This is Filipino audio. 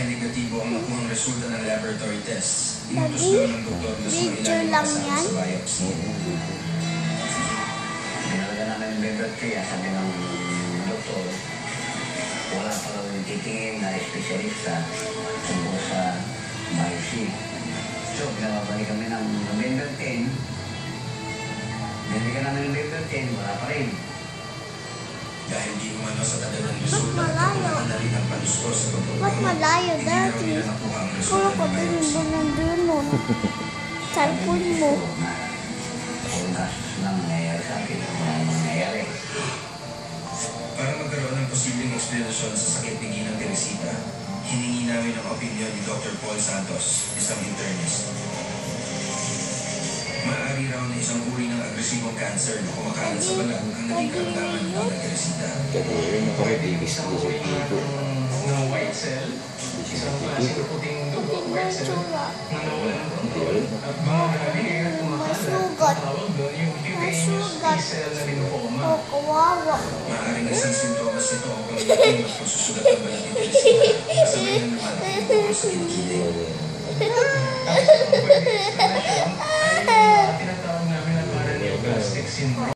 Dahil negatibo ang nakuhang resulta ng laboratory tests, inutos daw ng doktor na sumailalim kasama sa biopsy. Pinalaga namin yung liver kaya sabi ng doktor, wala pa lang yung titingin na espesyalista tungkol sa biopsy. So, pinababalik kami ng November 10. Binalikan namin ng November 10, wala pa rin. Dahil di umano sa tagal ng resulta, nakuhaan na rin ang panuskos sa doktor. Ba't malayo dati? Puro ko din yung nandun nun. Cellphone mo. Kung gastos lang nangyayari sa akin, kung ano nangyayari. Para magkaroon ng posibleng eksplanasyon sa sakit ni Ginang Teresita, hiningi namin ang opinion ni Dr. Paul Santos, isang internist. Maaari raw na isang uri ng agresibong cancer na kumakalat sa balat ang naging karamdaman ni Ginang Teresita. Na white cell, isang klase puting dugo, white cell, na nawalan ng control, at mga gabi ay kumakalat, tawag doon yung cutaneous T-cell na lymphoma. Oh, kawawa. Maaaring isang sintomas nito ang pagdating at pagsusulat ng balat ni Teresita, kasabay ng lumalaki tungkol sa kinikili. Tapos ang pwede explanation ay tinatawag namin na paraneoplastic syndrome.